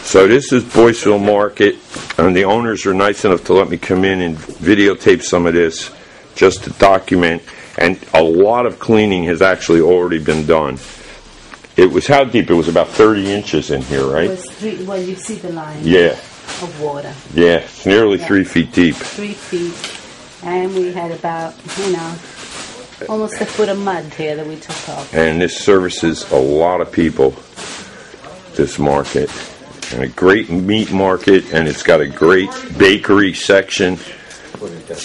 So this is Boiceville Market, and the owners are nice enough to let me come in and videotape some of this just to document, and a lot of cleaning has actually already been done. It was, how deep? It was about 30 inches in here, right? It was well, you see the line of water. Yeah, it's nearly 3 feet deep. 3 feet. And we had about, almost a foot of mud here that we took off. And this services a lot of people, this market. And a great meat market, and it's got a great bakery section. Let's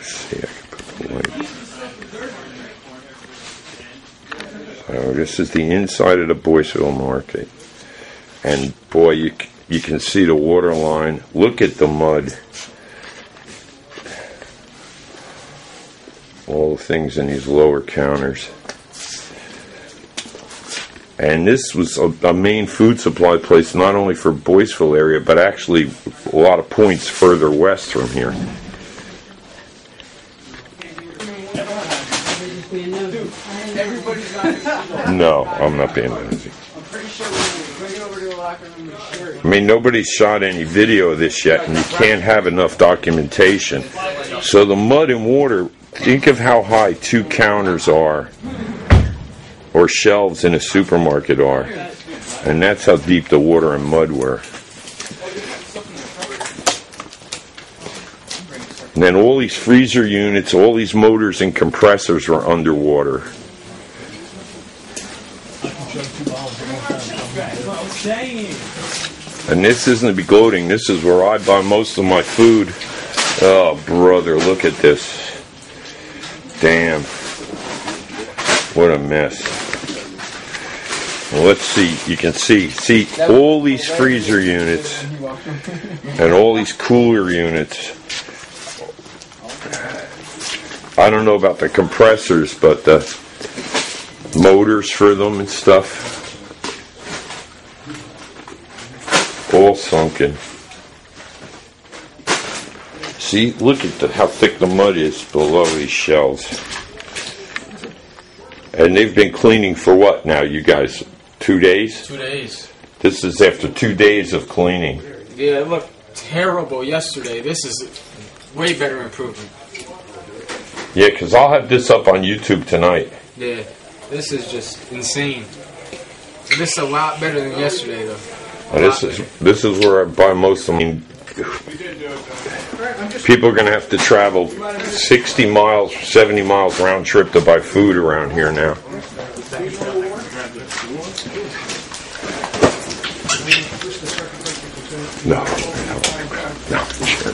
see, I can put the link. So this is the inside of the Boiceville Market. And boy, you can see the water line. Look at the mud. All the things in these lower counters. And this was a main food supply place, not only for Boiceville area, but actually a lot of points further west from here. No, I'm not being nosy. I mean, nobody's shot any video of this yet, and you can't have enough documentation. So the mud and water, think of how high 2 counters are, or shelves in a supermarket are, and that's how deep the water and mud were. And then all these freezer units, all these motors and compressors were underwater. And this isn't be gloating, this is where I buy most of my food. Oh brother, look at this. Damn. What a mess. Well, let's see, you can see all these freezer units and all these cooler units. I don't know about the compressors, but the motors for them and stuff, all sunken. See, look at how thick the mud is below these shelves. And they've been cleaning for what now, you guys? 2 days? 2 days. This is after 2 days of cleaning. Yeah, it looked terrible yesterday. This is way better improvement. Yeah, because I'll have this up on YouTube tonight. Yeah, this is just insane. This is a lot better than yesterday, though. This is where I buy most of them. People are going to have to travel 60 miles, 70 miles round trip to buy food around here now. No, sure.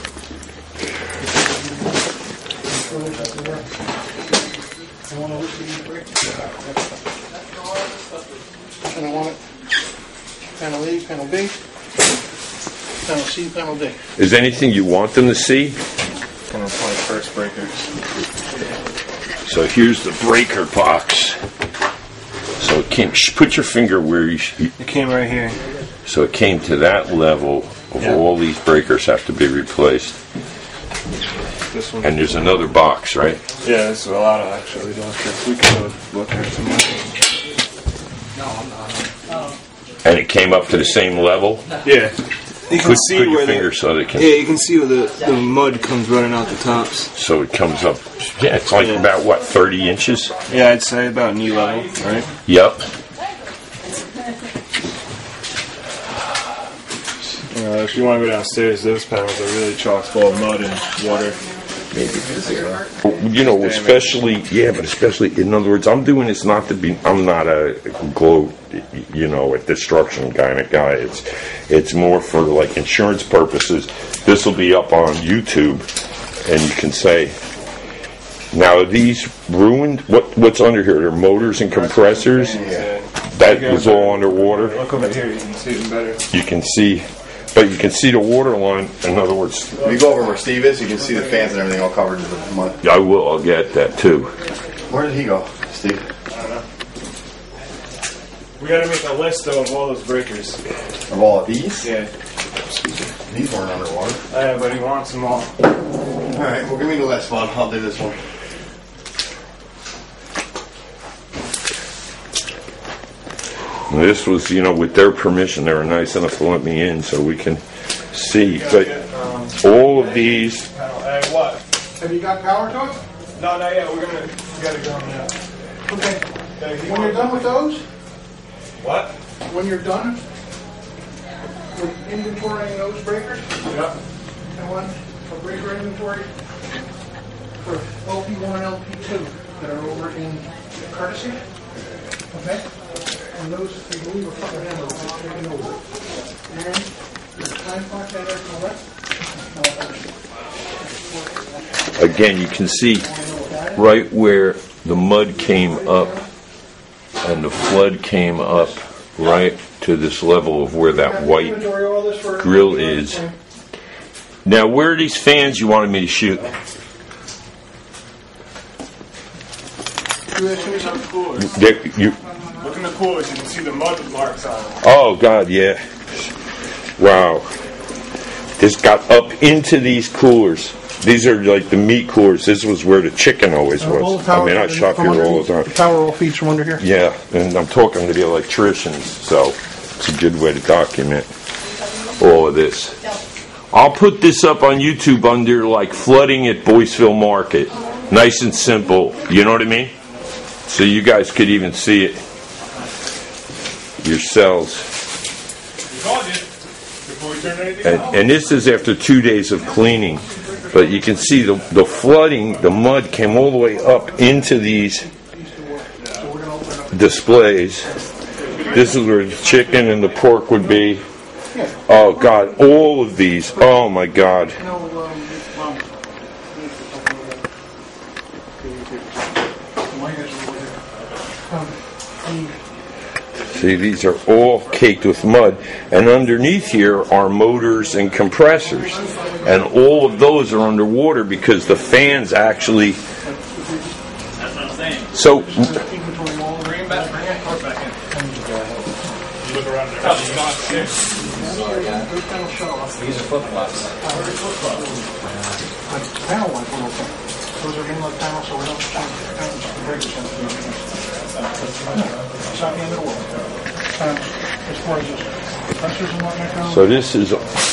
Panel 1, panel A, panel B, panel C, panel D. Is there anything you want them to see? Panel 21st breakers. So here's the breaker box. So it came, put your finger where you It came right here. So it came to that level of all these breakers have to be replaced. This one. And there's another box, right? Yeah, there's a lot of actually. We can look at some more. And it came up to the same level? Yeah. You can see put where your finger so they can. Yeah, you can see where the mud comes running out the tops. So it comes up. Yeah, it's like about what, 30 inches? Yeah, I'd say about knee level, right? Yep. If you want to go downstairs, those panels are really chock full of mud and water. You know, especially, in other words, I'm doing this not to be, I'm not a gloat, a destruction kind of guy. It's more for like insurance purposes. This will be up on YouTube, and you can say, now are these ruined? What's under here? They're motors and compressors? That was all underwater? Look over here, you can see them better. You can see. But you can see the water line. In other words, if you go over where Steve is, you can see the fans and everything all covered in mud. I will. I'll get that too. Where did he go, Steve? I don't know. We got to make a list though of all those breakers. Of all of these? Yeah. These weren't underwater. Yeah, but he wants them all. All right. Well, give me the last one. I'll do this one. This was, you know, with their permission, they were nice enough to let me in so we can see. But all of these. What? Have you got power to it? No, not yet. We gotta go now. Okay. When you're done with those, What? when you're done with inventorying those breakers, Yep. I want a breaker inventory for LP1 and LP2 that are over in Courtesy. Okay? And those, I believe, are fucking handled. I'll take it over. And the time clock that I collect. Again, you can see right where the mud came up and the flood came up right to this level of where that white grill is. Now, where are these fans you wanted me to shoot? Look in the coolers. You can see the mud marks on them. Oh, God, yeah. Wow. This got up into these coolers. These are like the meat coolers. This was where the chicken always was. I mean, I shop here all the time. The power all feeds from under here? Yeah, and I'm talking to the electricians, so it's a good way to document all of this. I'll put this up on YouTube under like flooding at Boiceville Market. Nice and simple, you know what I mean? So you guys could even see it yourselves. We called you before we turned anything off. And this is after 2 days of cleaning. But you can see the flooding, the mud came all the way up into these displays. This is where the chicken and the pork would be. Oh, God, all of these. Oh, my God. See, these are all caked with mud. And underneath here are motors and compressors. And all of those are underwater because the fans actually... That's what I'm saying. So... Bring it back. Bring it back in. You look around there. These are flip flops. Panel ones will open. Those are inlet panels, so we don't change the panels. The breakers have to be open. It's not the end of the world. As far as this compressors and whatnot. So this is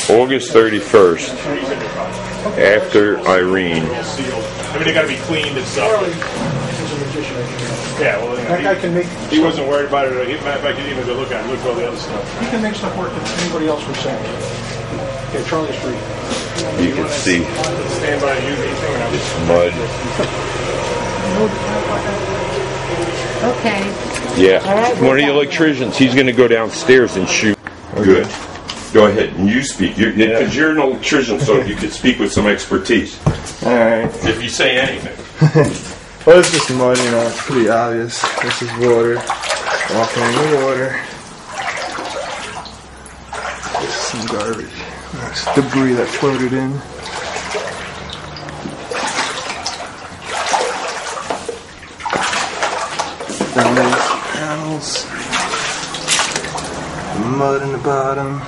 August 31st, after Irene. I mean, they got to be cleaned and stuff. He's a magician. Yeah, well, That guy can make. he wasn't worried about it. Matter of fact, he didn't even go look at it. Look at all the other stuff. He can make stuff work that anybody else would say. Okay, Charlie Street. You can see Stand by and use anything. And this mud. Okay. Yeah. All right, One of the electricians, he's going to go downstairs and shoot. Good. Go ahead, and you speak. Because you're an electrician, so you could speak with some expertise. Alright. If you say anything. Well, it's just mud, you know, it's pretty obvious. This is water. Walking in the water. This is some garbage. That's debris that floated in. Down these panels. Mud in the bottom.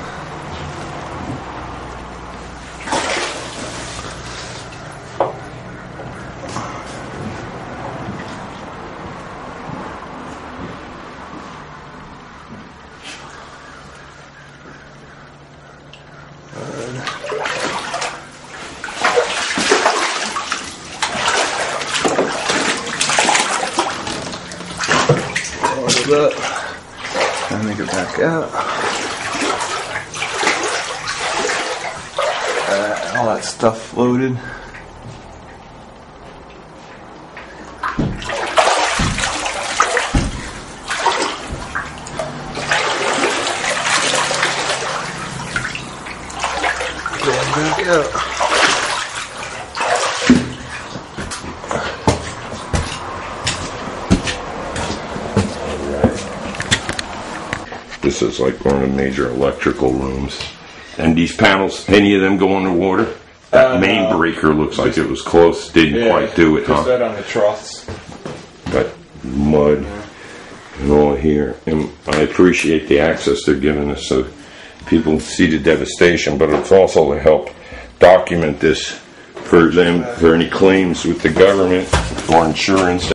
Up and make it back out. All that stuff floated. Going back out. This is like one of the major electrical rooms. And these panels, any of them go underwater? That main breaker looks like it was close. Didn't quite do it, Just huh? that on the troughs. Got mud and all here. And I appreciate the access they're giving us so people see the devastation, but it's also to help document this for them, for any claims with the government or insurance.